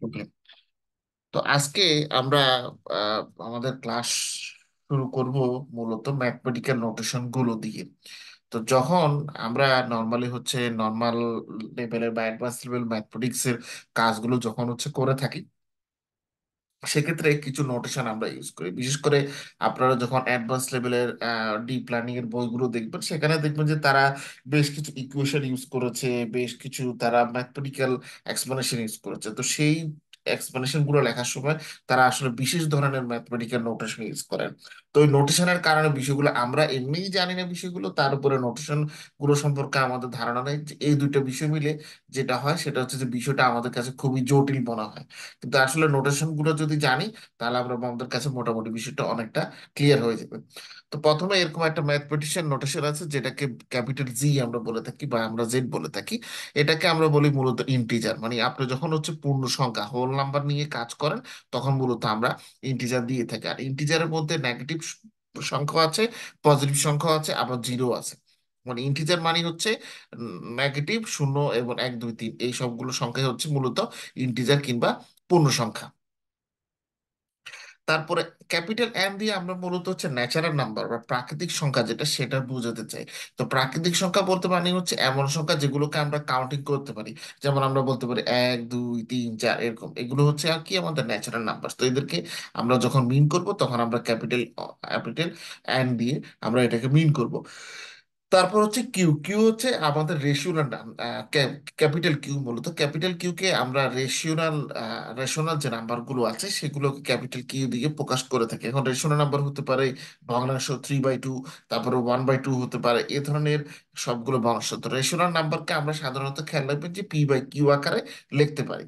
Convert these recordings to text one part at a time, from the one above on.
ওকে। তো আজকে আমরা আমাদের ক্লাস শুরু করব মূলত ম্যাথমেটিক্যাল নোটেশন গুলো দিয়ে। তো যখন আমরা নর্মালি হচ্ছে নর্মাল লেভেলের বা অ্যাডভান্স লেভেল ম্যাথমেটিক্স এর কাজগুলো যখন হচ্ছে করে থাকি, সেক্ষেত্রে কিছু নোটেশন আমরা ইউজ করি। বিশেষ করে আপনারা যখন অ্যাডভান্স লেভেলের ডিপ প্ল্যানিং এর বইগুলো দেখবেন, সেখানে দেখবেন যে তারা বেশ কিছু ইকুয়েশন ইউজ করেছে, বেশ কিছু তারা ম্যাথমেটিক্যাল এক্সপ্লেনেশন ইউজ করেছে। তো সেই এক্সপ্লেনেশন গুলো লেখার সময় তারা আসলে বিশেষ ধরনের ম্যাথমেটিক্যাল নোটেশন ইউজ করেন। তো ওই নোটেশনের কারণে বিষয়গুলো আমরা এমনিই জানি না, বিষয়গুলো তার উপরে নোটেশন গুলো সম্পর্কে আমাদের ধারণা নেই। যে এই দুইটা বিষয় মিলে যেটা হয় সেটা হচ্ছে যে বিষয়টা আমাদের কাছে খুবই জটিল মনে হয়। কিন্তু আসলে নোটেশন গুলো যদি জানি, তাহলে আমরা আমাদের কাছে মোটামুটি বিষয়টা অনেকটা ক্লিয়ার হয়ে যাবে। তো প্রথমে এরকম একটা ম্যাথমেটিশিয়ান নোটেশন আছে, যেটাকে ক্যাপিটাল জি আমরা বলে থাকি বা আমরা জেড বলে থাকি। এটাকে আমরা বলি মূলত ইন্টিজার। মানে আপনি যখন হচ্ছে পূর্ণ সংখ্যা হোল নাম্বার নিয়ে কাজ করেন, তখন মূলত আমরা ইন্টিজার দিয়ে থাকি। আর ইন্টিজারের মধ্যে নেগেটিভ সংখ্যা আছে, পজিটিভ সংখ্যা আছে, আবার জিরো আছে। মানে ইন্টিজার মানে হচ্ছে নেগেটিভ, শূন্য এবং এক দুই তিন, এই সবগুলো সংখ্যা হচ্ছে মূলত ইন্টিজার কিংবা পূর্ণ সংখ্যা। তারপরে ক্যাপিটাল এন দিয়ে আমরা মূলত হচ্ছে ন্যাচারাল নাম্বার বা প্রাকৃতিক সংখ্যা যেটা, সেটা বোঝাতে চাই। তো প্রাকৃতিক সংখ্যা বলতে মানে হচ্ছে এমন সংখ্যা যেগুলোকে আমরা কাউন্টিং করতে পারি। যেমন আমরা বলতে পারি এক দুই তিন চার, এরকম। এগুলো হচ্ছে আর কি আমাদের ন্যাচারাল নাম্বার। তো এদেরকে আমরা যখন মিন করব, তখন আমরা ক্যাপিটাল ক্যাপিটাল এন দিয়ে আমরা এটাকে মিন করব। তারপর হচ্ছে কিউ। কিউ হচ্ছে আমাদের রেশিওনাল নাম। ক্যাপিটাল কিউ, মূলত ক্যাপিটাল কিউ কে আমরা রেশিওনাল রেশনাল যে নাম্বার গুলো আছে সেগুলোকে ক্যাপিটাল কিউ দিয়ে প্রকাশ করে থাকি। এখন রেশনাল নাম্বার হতে পারে ভগ্নাংশ 3/2, তারপরে 1/2 হতে পারে, এ ধরনের সবগুলো ভগ্নাংশ। তো রেশনাল নাম্বারকে আমরা সাধারণত খেয়াল রাখবেন যে পি/কিউ আকারে লিখতে পারি।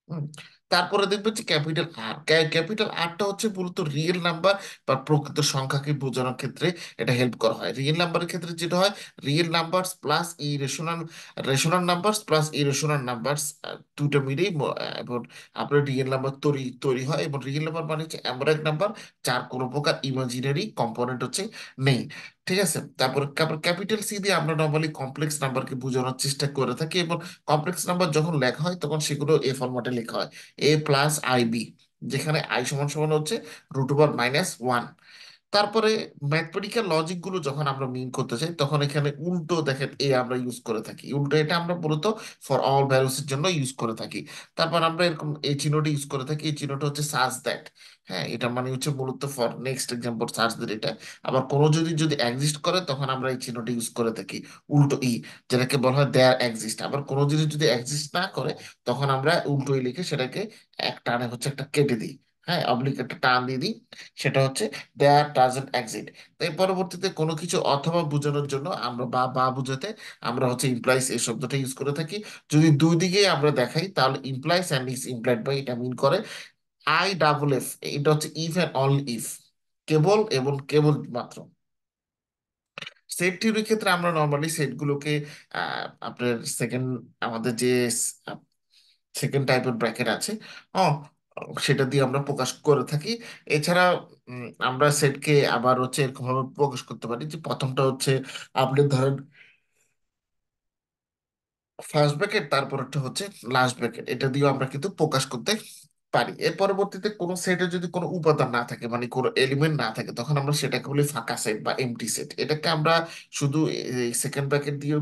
হুম। তারপরে দেখবেন যে ক্যাপিটাল আর। ক্যাপিটাল আরটা হচ্ছে মূলত রিয়েল নাম্বার বা প্রকৃত সংখ্যাকে বোঝানোর ক্ষেত্রে এটা হেল্প করা হয়। রিয়েল নাম্বারের ক্ষেত্রে যেটা হয়, real numbers plus irrational rational numbers plus irrational numbers দুটো মিলেই এবং আপনার রিয়েল নাম্বার তৈরি তৈরি হয়। এবং রিয়েল নাম্বার মানে হচ্ছে এমন এক নাম্বার যার কোনো প্রকার ইমাজিনারি কম্পোনেন্ট হচ্ছে নেই। ঠিক আছে। তারপর ক্যাপিটাল সি দিয়ে আমরা নর্মালি কমপ্লেক্স নাম্বারকে বোঝানোর চেষ্টা করে থাকি। এবং কমপ্লেক্স নাম্বার যখন লেখা হয়, তখন সেগুলো এ ফরম্যাটে লেখা হয়, a+ib, যেখানে আই সমান সমান হচ্ছে √(-1)। তারপরে ম্যাথমেটিক্যাল লজিক গুলো যখন আমরা মিন করতে চাই, তখন এখানে উল্টো দেখেন এ আমরা ইউজ করে থাকি। উল্টো এটা আমরা মূলত ফর অল ভ্যালুস এর জন্য ইউজ করে থাকি। তারপর আমরা এরকম এই চিহ্নটি ইউজ করে থাকি। এই চিহ্নটা হচ্ছে সার্চ দ্যাট। হ্যাঁ, এটা মানে হচ্ছে মূলত for next example search that এটা। আবার কোনো যদি যদি এক্সিস্ট করে, তখন আমরা এই চিহ্নটি ইউজ করে থাকি উল্টো ই, যেটাকে বলা হয় দেয়ার এক্সিস্ট। আবার কোনো জিনিস যদি এক্সিস্ট না করে, তখন আমরা উল্টো ই লিখে সেটাকে এক টানে হচ্ছে একটা কেটে দিই। হ্যাঁ, অবলিক একটা টান দিয়ে দিই, সেটা হচ্ছে দেয়ার ডাজন্ট এক্সিট। তাই পরবর্তীতে কোনো কিছু অথবা বোঝানোর জন্য আমরা বা বা বোঝাতে আমরা হচ্ছে ইমপ্লাইজ এই শব্দটা ইউজ করে থাকি। যদি দুই দিকে আমরা দেখাই, তাহলে implies and is implied by এটা মিন করে I+F। এটা হচ্ছে ইফ অ্যান্ড অনলি ইফ, কেবল এবং কেবল মাত্র। সেট থিওরির ক্ষেত্রে আমরা নর্মালি সেটগুলোকে আপনার সেকেন্ড, আমাদের যে সেকেন্ড টাইপের ব্র্যাকেট আছে, হ্যাঁ, সেটা দিয়ে আমরা প্রকাশ করে থাকি। এছাড়া আমরা সেটকে আবার হচ্ছে এরকম ভাবে প্রকাশ করতে পারি যে প্রথমটা হচ্ছে আপনি ধরেন ফার্স্ট ব্র্যাকেট, তারপরটা হচ্ছে লাস্ট ব্র্যাকেট। এটা দিয়েও আমরা কিন্তু প্রকাশ করতে পারি। এর পরবর্তীতে কোনো সেটে যদি কোনো উপাদান না থাকে, মানে কোনো এলিমেন্ট না থাকে, তখন আমরা সেটাকে বলি ফাঁকা সেট বা এমটি সেট। এটাকে আমরা শুধু সেকেন্ড ব্র্যাকেট দিয়ে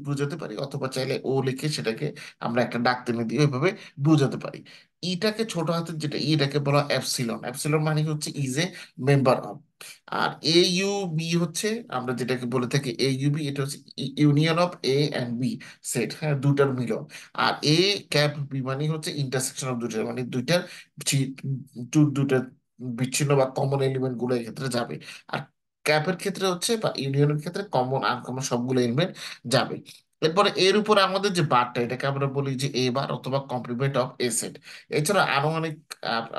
বুঝাতে পারি, অথবা চাইলে ও লিখে সেটাকে আমরা একটা ডাক টেনে দিয়ে ওইভাবে বুঝাতে পারি। ইটাকে ছোট হাতের যেটা এটাকে বলা হয় অ্যাপসিলন। অ্যাপসিলন মানে হচ্ছে ইজ এ মেম্বার অফ। আর এ ইউ বি হচ্ছে আমরা যেটাকে বলে থাকি এ ইউ বি, এটা হচ্ছে union of A and B set. হ্যাঁ, দুটার মিলন। আর A+B মানে হচ্ছে ইন্টারসেকশন অফ দুইটার, মানে দুইটার দুইটার বিচ্ছিন্ন বা কমন এলিমেন্ট গুলো এক্ষেত্রে যাবে। আর ক্যাপের ক্ষেত্রে হচ্ছে বা ইউনিয়নের ক্ষেত্রে কমন আনকমন সবগুলো এলিমেন্ট যাবে। এরপরে এর উপরে আমাদের যে বারটা, এটাকে আমরা বলি যে এ বার অথবা কমপ্লিমেন্ট অফ এ সেট। এছাড়া আরো অনেক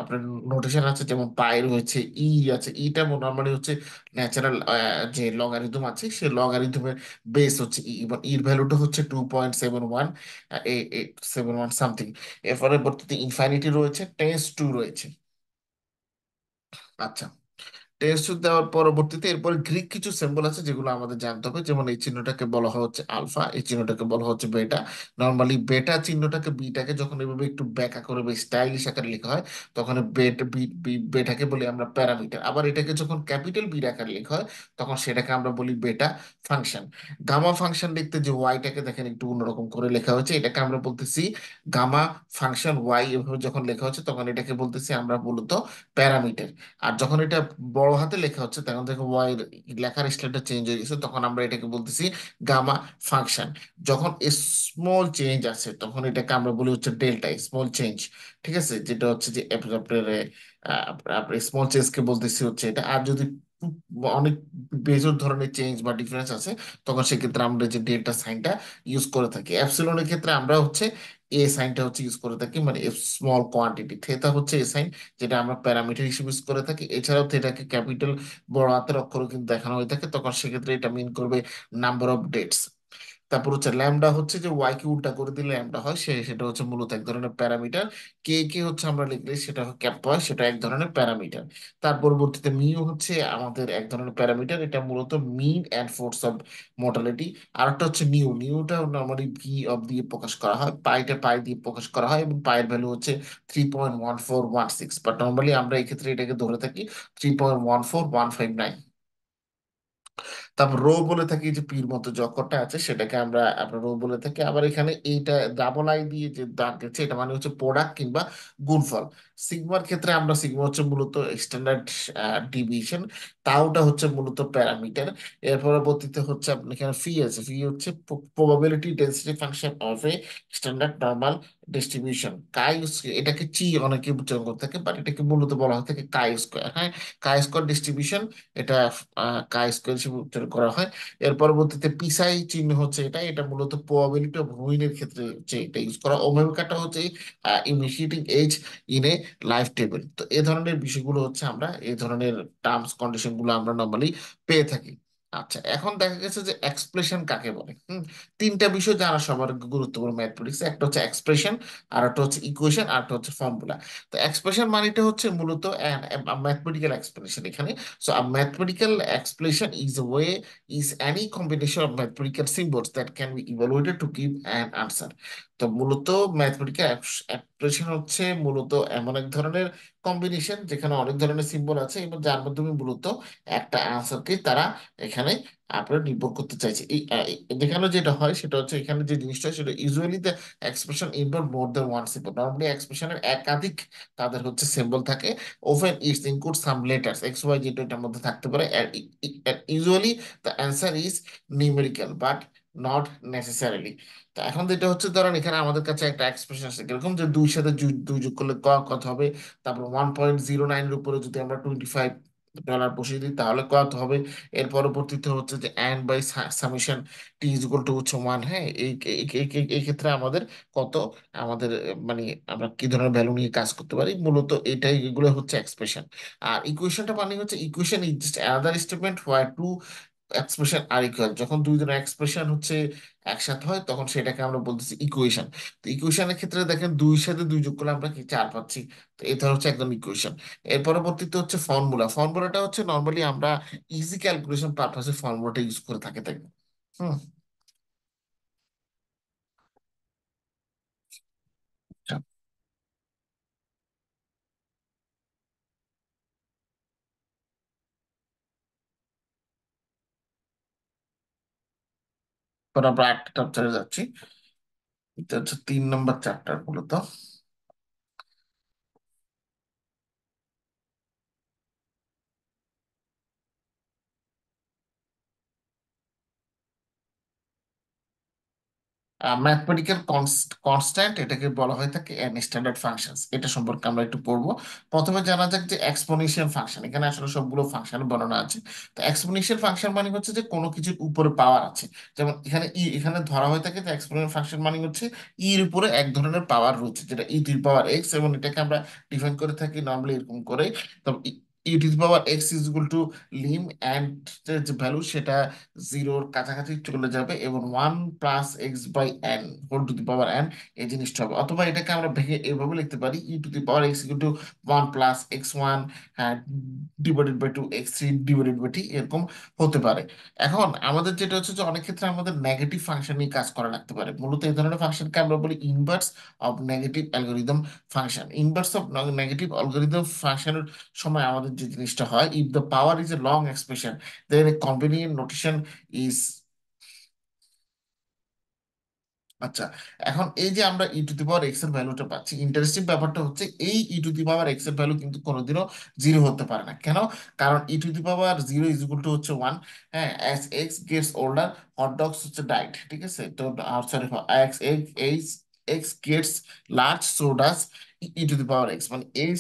আপনার নোটেশন আছে, যেমন পাই রয়েছে, ই আছে। ইটা নর্মালি হচ্ছে ন্যাচারাল যে লগারিদম আছে, সেই লগারিদমের বেস হচ্ছে ই, এবং ইর ভ্যালুটা হচ্ছে 2.71, 71 সামথিং। এরপরে বর্তমানে ইনফাইনিটি রয়েছে, টেন্স টু রয়েছে। আচ্ছা। টেন্স টু দেওয়ার পরবর্তীতে এরপরে গ্রিক কিছু সিম্বল আছে যেগুলো আমাদের জানতে হবে, যেমন এই চিহ্নটাকে বলা হয় হচ্ছে আলফা, এই চিহ্নটাকে বলা হচ্ছে বেটা। নর্মালি বেটা চিহ্নটাকে বিটাকে যখন এভাবে একটু ব্যাকা করে বা স্টাইলিশ আকারে লেখা হয়, তখন বেটাকে বলি আমরা প্যারামিটার। আবার এটাকে যখন ক্যাপিটাল বির আকারে লেখা হয়, তখন সেটাকে আমরা বলি বেটা ফাংশন। গামা ফাংশন লিখতে যে ওয়াইটাকে দেখেন একটু অন্যরকম করে লেখা হয়েছে, এটাকে আমরা বলতেছি গামা ফাংশন ওয়াই। এভাবে যখন লেখা হচ্ছে তখন এটাকে বলতেছি আমরা মূলত প্যারামিটার। আর যখন এটা বড় হাতে লেখা হচ্ছে তখন দেখো ওয়াই লেখার স্টাইলটা চেঞ্জ হয়ে গেছে, তখন আমরা এটাকে বলতেছি গামা ফাংশন। যখন স্মল চেঞ্জ আছে তখন এটাকে আমরা বলি হচ্ছে ডেল্টা, স্মল চেঞ্জ। ঠিক আছে, যেটা হচ্ছে যে আপনার স্মল চেঞ্জকে বলতেছি হচ্ছে এটা। আর যদি অনেক বেজোর ধরনের চেঞ্জ বা ডিফারেন্স আছে, তখন সেক্ষেত্রে আমরা যে ডেল্টা সাইনটা ইউজ করে থাকি। অ্যাপসিলনের ক্ষেত্রে আমরা হচ্ছে এ সাইনটা হচ্ছে ইউজ করে থাকি, মানে স্মল কোয়ান্টিটি। থেটা হচ্ছে এ সাইন, যেটা আমরা প্যারামিটার হিসেবে ইউজ করে থাকি। এছাড়াও থেটাকে ক্যাপিটাল বড় হাতের অক্ষরে কিন্তু দেখানো হয়ে থাকে, তখন সেক্ষেত্রে এটা মিন করবে নাম্বার অফ ডেটস। তারপর হচ্ছে ল্যামডা হচ্ছে যে ওয়াই কে উল্টা করে দিলে ল্যামডা হয়, সেটা হচ্ছে মূলত এক ধরনের প্যারামিটার। কে কে হচ্ছে আমরা লিখলে সেটা ক্যাপ হয়, সেটা এক ধরনের প্যারামিটার। তার পরবর্তীতে মিউ হচ্ছে আমাদের এক ধরনের প্যারামিটার, এটা মূলত মিন অ্যান্ড ফোর্স অফ মোর্টালিটি। আর একটা হচ্ছে নিউটা নর্মালি ভি অফ দিয়ে প্রকাশ করা হয়, পাইটা পাই দিয়ে প্রকাশ করা হয়, এবং পাইয়ের ভ্যালু হচ্ছে 3.1416, বাট নর্মালি আমরা এই ক্ষেত্রে এটাকে ধরে থাকি 3.14159। তারপর রো বলে থাকি, যে পির মতো যে অক্ষরটা আছে সেটাকে আমরা আপনার রো বলে থাকি। আবার এখানে এইটা ডাবল আই দিয়ে যে দাগ গেছে, এটা মানে হচ্ছে প্রোডাক্ট কিংবা গুণফল। সিগমার ক্ষেত্রে আমরা সিগমা হচ্ছে মূলত স্ট্যান্ডার্ড ডিভিশন, তাওটা হচ্ছে মূলত প্যারামিটার। এর পরবর্তীতে হচ্ছে আপনি এখানে ফি আছে, ফি হচ্ছে probability density function of A standard normal distribution. এটাকে চি অনেকে উচ্চারণ করে থাকে, বাট এটাকে মূলত বলা হয় থাকে কাই স্কোয়ার। হ্যাঁ, কাই স্কোয়ার ডিস্ট্রিবিউশন, এটা কাই স্কোয়ার হিসেবে উচ্চারণ করা হয়। এর পরবর্তীতে পিসাই চিহ্ন হচ্ছে এটা, এটা মূলত প্রবাবিলিটি অফ রুইনের ক্ষেত্রে হচ্ছে এটা ইউজ করা। ওমেগাটা হচ্ছে initiating age in a life table. তো এই ধরনের বিষয়গুলো হচ্ছে আমরা এই ধরনের টার্মস কন্ডিশন গুলো আমরা নর্মালি পেয়ে থাকি। আচ্ছা, এখন দেখা গেছে যে এক্সপ্রেশন কাকে বলে। তিনটা বিষয় জানা সবার গুরুত্বপূর্ণ ম্যাথমেটিক্স, একটা হচ্ছে এক্সপ্রেশন, আর একটা হচ্ছে ইকুয়েশন, আর একটা হচ্ছে ফর্মুলা। তো এক্সপ্রেশন মানেটা হচ্ছে মূলত ম্যাথমেটিক্যাল এক্সপ্রেশন এখানে। So a mathematical expression is a way, is any combination of mathematical symbols that can be evaluated to give an answer. তো মূলত ম্যাথমেটিক্যাল এক্সপ্রেশন হচ্ছে মূলত এমন এক ধরনের কম্বিনেশন যেখানে অনেক ধরনের সিম্বল আছে, এবং যার মাধ্যমে মূলত একটা আনসারকে তারা এখানে আপনার নির্ভর করতে চাইছে। দেখানো যেটা হয় সেটা হচ্ছে এখানে যে জিনিসটা হয় সেটা usually the expression involve more than one symbol. Normally এক্সপ্রেশনের একাধিক তাদের হচ্ছে সিম্বল থাকে। Often it includes some letters x y যেটা এটার মধ্যে থাকতে পারে, and usually the answer is numerical but not necessarily। তো এখন যেটা হচ্ছে ধরেন এখানে আমাদের কাছে একটা এক্সপ্রেশন আছে কিরকম, যে দুই সাথে দুই যোগ করলে কত হবে। তারপর 1.09-এর উপরে যদি আমরা $25 বসিয়ে দিই তাহলে কত হবে। এর পরবর্তীতে হচ্ছে যে and by summation T is equal to হচ্ছে 1। হ্যাঁ, এই ক্ষেত্রে আমাদের কত, আমাদের মানে আমরা কি ধরনের ভ্যালু নিয়ে কাজ করতে পারি, মূলত এটাই, এগুলো হচ্ছে এক্সপ্রেশন। আর ইকুয়েশনটা মানে হচ্ছে equation is just another statement where two expression are equal. যখন দুই ধরনের এক্সপ্রেশন হচ্ছে একসাথে হয় তখন সেটাকে আমরা বলতেছি ইকুয়েশন। তো ইকুয়েশনের ক্ষেত্রে দেখেন দুইয়ের সাথে দুই যোগ করলে আমরা কি চার পাচ্ছি। তো এটা হচ্ছে একদম ইকুয়েশন। এর পরবর্তীতে হচ্ছে ফর্মুলা। ফর্মুলাটা হচ্ছে নর্মালি আমরা ইজি ক্যালকুলেশন পারপাসে ফর্মুলাটা ইউজ করে থাকি তাই। হুম। পর আমরা একটা চ্যাপ্টারে যাচ্ছি, এটা হচ্ছে 3 নম্বর চ্যাপ্টার মূলত। ম্যাথমেটিক্যাল কনস্ট্যান্ট এটাকে বলা হয়ে থাকে স্ট্যান্ডার্ড ফাংশনস। এটা সম্পর্কে আমরা একটু পড়বো। প্রথমে জানা যাক যে এক্সপোনেনশিয়াল ফাংশন, এখানে আসলে সবগুলো ফাংশন বর্ণনা আছে। তো এক্সপোনেনশিয়াল ফাংশন মানে হচ্ছে যে কোনো কিছুর উপরে পাওয়ার আছে। যেমন এখানে এখানে ধরা হয়ে থাকে যে এক্সপোনেনশিয়াল ফাংশন মানে হচ্ছে এর উপরে এক ধরনের পাওয়ার রয়েছে, যেটা ই টু পাওয়ার এক্স, এবং এটাকে আমরা ডিফাইন করে থাকি নর্মালি এরকম করে। তো U to the power X is equal to lim and যে ভ্যালু সেটা জিরোর কাছাকাছি চলে যাবে এবং one plus X by N whole to the power N এই জিনিসটা হবে। অথবা এটাকে আমরা ভেঙে এভাবে লিখতে পারি U to the power X equal to one plus X one divided by two X three divided by T, এরকম হতে পারে। এখন আমাদের যেটা হচ্ছে যে অনেক ক্ষেত্রে আমাদের নেগেটিভ ফাংশন নিয়ে কাজ করা লাগতে পারে। মূলত এই ধরনের ফাংশনকে আমরা বলি inverse of negative algorithm function. Inverse of negative algorithm ফাংশনের সময় আমাদের যে জিনিসটা হয়, if the power is a long expression then a convenient notation is. আচ্ছা, এখন এই যে আমরা ই টু দি পাওয়ার এক্স এর ভ্যালুটা পাচ্ছি, ইন্টারেস্টিং ব্যাপারটা হচ্ছে এই E to the power X এর ভ্যালু কিন্তু কোনোদিনও জিরো হতে পারে না। কেন? কারণ E to the power zero is equal to হচ্ছে ওয়ান। হ্যাঁ, as X gets older hot dogs হচ্ছে ডাইট, ঠিক আছে? তো sorry, X X X gets large so does E to the power X, মানে এই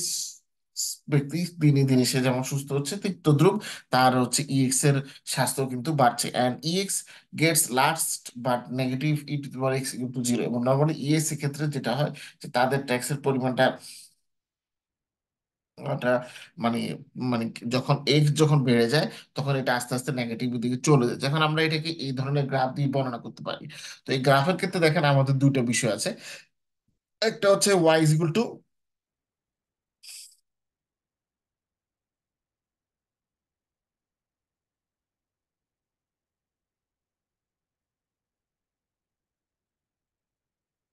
ব্যক্তি দিনে দিনে সে যেমন সুস্থ হচ্ছে ঠিক তদ্রুপ তার হচ্ছে ইএক্স এর স্বাস্থ্য কিন্তু বাড়ছে। And EX gets last but negative E to the power X equal to zero. এবং নর্মালি ইএস এর ক্ষেত্রে যেটা হয় যে তাদের ট্যাক্সের পরিমাণটা ওটা মানে মানে যখন এক্স যখন বেড়ে যায় তখন এটা আস্তে আস্তে নেগেটিভ দিকে চলে যায়, যখন আমরা এটাকে এই ধরনের গ্রাফ দিয়ে বর্ণনা করতে পারি। তো এই গ্রাফের ক্ষেত্রে দেখেন আমাদের দুটো বিষয় আছে। একটা হচ্ছে Y is equal to,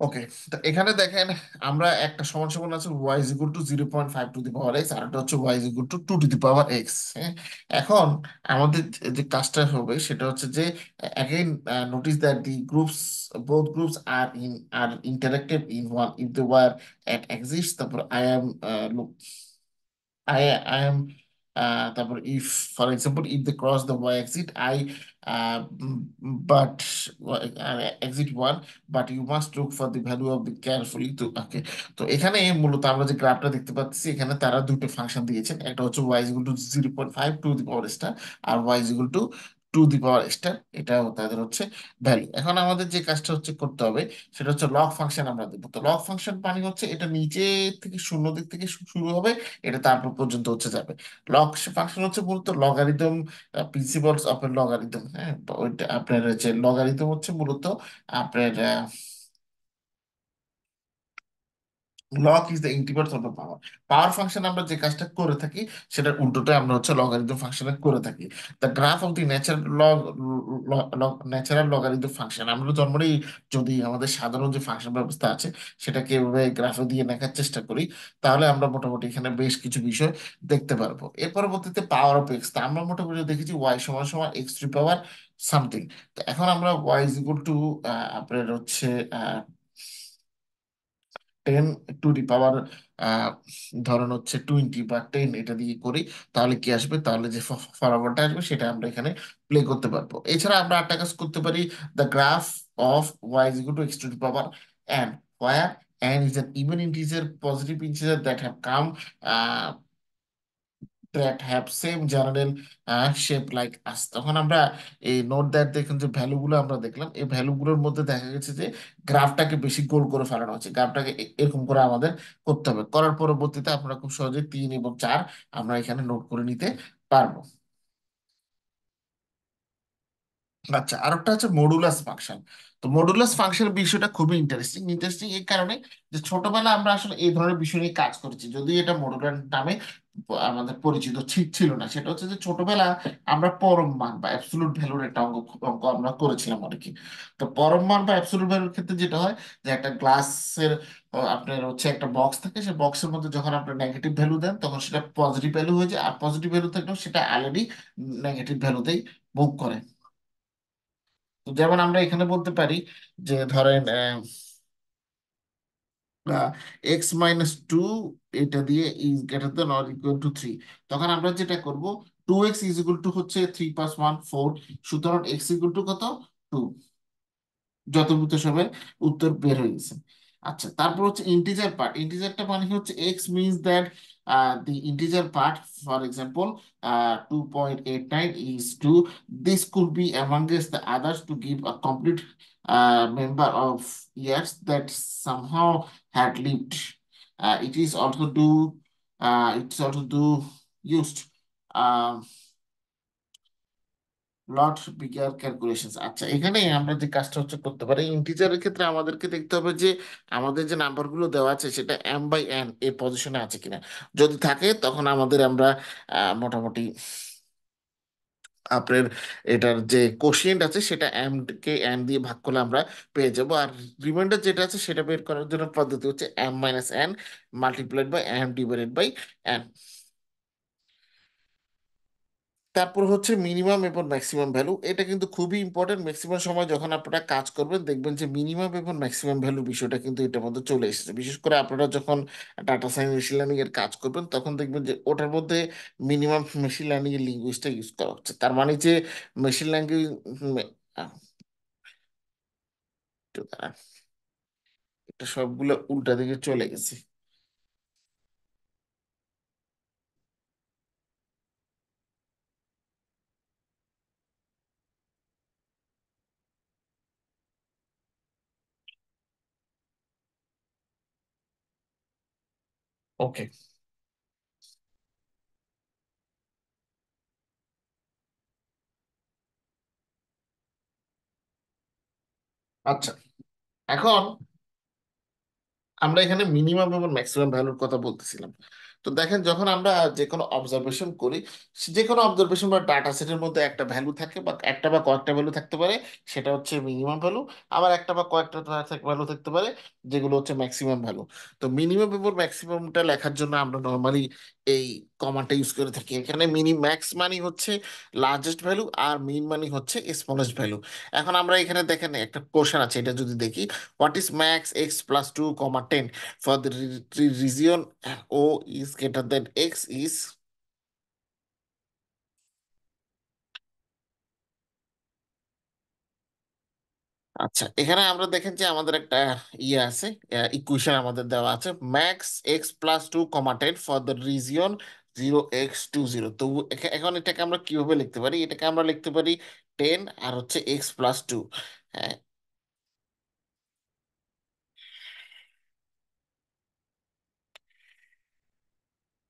okay, তো এখানে দেখেন আমরা একটা সমান সমান আছে Y is equal to 0.5 to the power X, আর একটা হচ্ছে Y is equal to 2 to the power X. হ্যাঁ, এখন আমাদের যে কাজটা হবে সেটা হচ্ছে যে again notice that the groups both groups are interacted in one if they were at exist, তারপর আই এম I am তারপর if for example if they cross the y exit I but exit one, but you must look for the value of the carefully to okay। তো এখানে মূলত আমরা যে গ্রাফটা দেখতে পাচ্ছি এখানে তারা দুটো ফাংশন দিয়েছেন, একটা হচ্ছে y is equal to 0.5 to the power star আর y is equal to 2 the power star, এটা তাদের হচ্ছে ভ্যালু। এখন আমাদের যে কাজটা হচ্ছে করতে হবে সেটা হচ্ছে লগ ফাংশন আমরা দেবো। তো লগ ফাংশন মানে হচ্ছে এটা নিচে থেকে শূন্য দিক থেকে শুরু হবে, এটা তারপর পর্যন্ত হচ্ছে যাবে। লগ ফাংশন হচ্ছে মূলত logarithm principles of A logarithm. হ্যাঁ, তো ওইটা আপনার হচ্ছে লগারিদম হচ্ছে মূলত আপনার log is the integral of the power. Power function আমরা যে কাজটা করে থাকি সেটার উল্টোটা আমরা হচ্ছে লগারিদম ফাংশনে করে থাকি। The graph of the natural natural logarithm function আমরা জন্মনেই যদি আমাদের সাধারণ যে ফাংশন ব্যবস্থা আছে সেটাকে এভাবে গ্রাফে দিয়ে দেখার চেষ্টা করি, তাহলে আমরা মোটামুটি এখানে বেশ কিছু বিষয় দেখতে পারবো। এর পরবর্তীতে পাওয়ার অফ এক্স, তা আমরা মোটামুটি দেখেছি ওয়াই সমান সমান এক্স টু পাওয়ার সামথিং। তো এখন আমরা ওয়াই ইজ ইকুয়াল টু আপনার হচ্ছে 10 টু দি পাওয়ার ধরেন হচ্ছে 20 বা 10 এটা দিয়ে করি, তাহলে কি আসবে? তাহলে যে ফলাফলটা আসবে সেটা আমরা এখানে প্লে করতে পারবো। এছাড়া আমরা আরেকটা কাজ করতে পারি, the graph of Y is equal to X to the power N, where n is an even integer positive integer that have come uh, that have same general shape like us। তখন আমরা এই note that দেখুন যে ভ্যালুগুলো আমরা দেখলাম, এই ভ্যালুগুলোর মধ্যে দেখা গেছে যে গ্রাফটাকে বেশি গোল করে ফেলানো হচ্ছে, গ্রাফটাকে এরকম করে আমাদের করতে হবে। করার পরবর্তীতে আপনারা খুব সহজে 3 এবং 4 আমরা এখানে নোট করে নিতে পারবো। আচ্ছা, আরেকটা হচ্ছে মডুলাস ফাংশন। তো মডুলাস ফাংশনের বিষয়টা খুবই ইন্টারেস্টিং। ইন্টারেস্টিং এই কারণে যে ছোটবেলা আমরা আসলে এই ধরনের বিষয় নিয়ে কাজ করেছি, যদি এটা মডুলার নামে আমাদের পরিচিত ছিল না। সেটা হচ্ছে যে ছোটবেলা আমরা পরম মান বা অ্যাবসলুট ভ্যালুর একটা অঙ্ক আমরা করেছিলাম অনেকে। তো পরম মান বা অ্যাবসলুট ভ্যালুর ক্ষেত্রে যেটা হয় যে একটা গ্লাসের আপনার হচ্ছে একটা বক্স থাকে, সেই বক্সের মধ্যে যখন আপনার নেগেটিভ ভ্যালু দেন তখন সেটা পজিটিভ ভ্যালু হয়ে যায়, আর পজিটিভ ভ্যালু থাকলেও সেটা অলরেডি নেগেটিভ ভ্যালুতেই মুভ করে। তো যেমন আমরা এখানে বলতে পারি যে ধরেন এক্স মাইনাস টু এটা দিয়ে is greater than or equal to three, তখন আমরা যেটা করব 2x ইজ ইকুয়াল টু হচ্ছে 3 + 1 4, সুতরাং এক্স ইকুয়াল টু কত? 2। যথোচিত সময়ে উত্তর বের হয়ে গেছে। আচ্ছা, তারপর হচ্ছে ইন্টিজার পার্ট। ইন্টিজারটা মানে হচ্ছে x means that the integer part, for example 2.89 is 2. This could be amongst the others to give a complete member of years that somehow had lived. It is also do used lot bigger calculation. আচ্ছা, এখানে আমরা যে কাজটা হচ্ছে করতে পারি ইন্টিজারের ক্ষেত্রে আমাদেরকে দেখতে হবে যে আমাদের যে নাম্বারগুলো দেওয়া আছে সেটা m/n এর পজিশনে আছে কিনা। যদি থাকে তখন আমরা মোটামুটি আপনার এটার যে কোশিয়েন্ট আছে সেটা এম কে এন দিয়ে ভাগ করলে আমরা পেয়ে যাবো। আর রিমাইন্ডার যেটা আছে সেটা বের করার জন্য পদ্ধতি হচ্ছে m - n multiplied by m divided by n। তারপর হচ্ছে মিনিমাম এবং ম্যাক্সিমাম ভ্যালু। এটা কিন্তু খুবই ইম্পর্টেন্ট। ম্যাক্সিমাম সময় যখন আপনারা কাজ করবেন দেখবেন যে মিনিমাম এবং ম্যাক্সিমাম ভ্যালু বিষয়টা কিন্তু এটার মধ্যে চলে এসেছে। বিশেষ করে আপনারা যখন ডাটা সায়েন্স মেশিন লার্নিং এর কাজ করবেন তখন দেখবেন যে ওটার মধ্যে মিনিমাম মেশিন লার্নিং এর লিঙ্গুইজটা ইউজ করা হচ্ছে। তার মানে যে মেশিন লার্নিং এটা সবগুলো উল্টা দিকে চলে গেছে। ওকে। আচ্ছা, এখন আমরা এখানে মিনিমাম এবং ম্যাক্সিমাম ভ্যালুর কথা বলতেছিলাম। তো দেখেন যখন আমরা যে কোনো অবজারভেশন করি, যে কোনো অবজারভেশন বা ডাটা সেটের মধ্যে একটা ভ্যালু থাকে বা একটা বা কয়েকটা ভ্যালু থাকতে পারে, সেটা হচ্ছে মিনিমাম ভ্যালু। আবার একটা বা কয়েকটা ভ্যালু থাকতে পারে যেগুলো হচ্ছে ম্যাক্সিমাম ভ্যালু। তো মিনিমাম এবং ম্যাক্সিমামটা লেখার জন্য আমরা নর্মালি এই কমাটা ইউজ করে থাকি। এখানে ম্যাক্স মানে হচ্ছে লার্জেস্ট ভ্যালু আর মিন মানে হচ্ছে স্মলেস্ট ভ্যালু। এখন আমরা এখানে দেখেন একটা কোশ্চেন আছে, এটা যদি দেখি, what is max x plus 2 comma 10 for the region O is greater than x is। আচ্ছা, এখানে আমরা দেখেন যে আমাদের একটা ইয়ে আছে, ইকুয়েশন আমাদের দেওয়া আছে max x plus 2 comma 10 for the region 0x20। তো এখন এটাকে আমরা কিভাবে লিখতে পারি? এটাকে আমরা লিখতে পারি 10 আর হচ্ছে x+2। হ্যাঁ,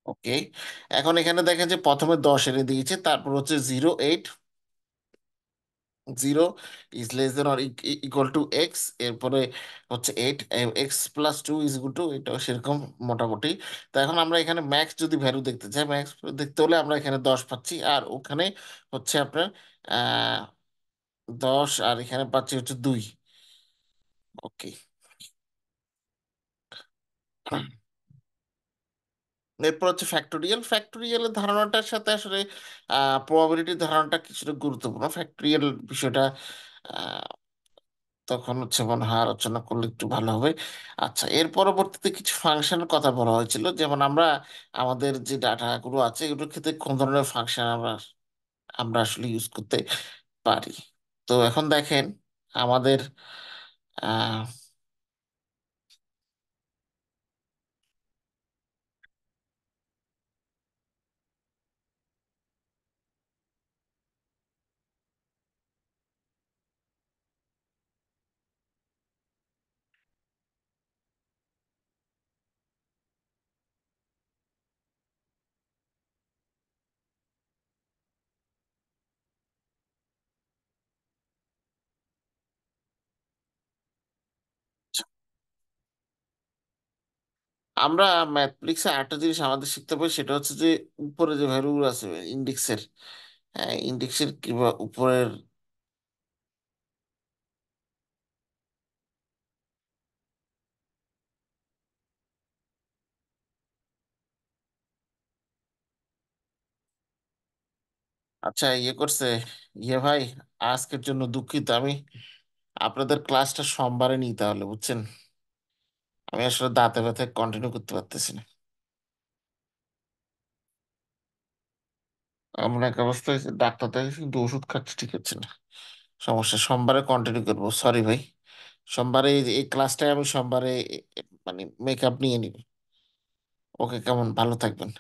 ওকে। এখন এখানে দেখেন যে প্রথমে 10 এনে দিয়েছে, তারপর হচ্ছে 0 8 0 is less than or equal to x, এরপরে হচ্ছে 8 x+2 ইজ ইকুয়াল টু, এটাও সেরকম মোটামুটি। তো এখন আমরা এখানে ম্যাক্স যদি ভ্যালু দেখতে চাই, ম্যাক্স দেখতে হলে আমরা এখানে 10 পাচ্ছি, আর ওখানে হচ্ছে আপনার আহ 10, আর এখানে পাচ্ছি হচ্ছে 2। ওকে। এরপর হচ্ছে ফ্যাক্টোরিয়াল। ফ্যাক্টোরিয়ালের ধারণাটার সাথে আসলে প্রবাবিলিটির ধারণাটা কিছুটা গুরুত্বপূর্ণ। ফ্যাক্টোরিয়াল বিষয়টা তখন হচ্ছে মনে হয় আলোচনা করলে একটু ভালো হবে। আচ্ছা, এর পরবর্তীতে কিছু ফাংশনের কথা বলা হয়েছিল, যেমন আমরা আমাদের যে ডাটাগুলো আছে এগুলোর ক্ষেত্রে কোন ধরনের ফাংশন আমরা আমরা আসলে ইউজ করতে পারি। তো এখন দেখেন আমাদের আহ, আমরা ম্যাথমেটিক্সে আরেকটা জিনিস আমাদের শিখতে হবে, সেটা হচ্ছে যে উপরে যে ভ্যালুগুলো আছে ইন্ডেক্সের, হ্যাঁ ইন্ডেক্সের কিংবা উপরের। আচ্ছা, ইয়ে করছে, ইয়ে ভাই, আজকের জন্য দুঃখিত আমি। আপনাদের ক্লাসটা সোমবারে নিই তাহলে, বুঝছেন? আমি আসলে দাঁতে ব্যথায় কন্টিনিউ করতে পারতেছি না। এমন এক অবস্থা হয়েছে, ডাক্তার দেখাচ্ছি কিন্তু ওষুধ খাচ্ছি, ঠিক হচ্ছে না। সমস্যা, সোমবারে কন্টিনিউ করবো, সরি ভাই। সোমবারে এই ক্লাসটাই আমি সোমবারে মানে মেকআপ নিয়ে নিব। ওকে, কেমন, ভালো থাকবেন।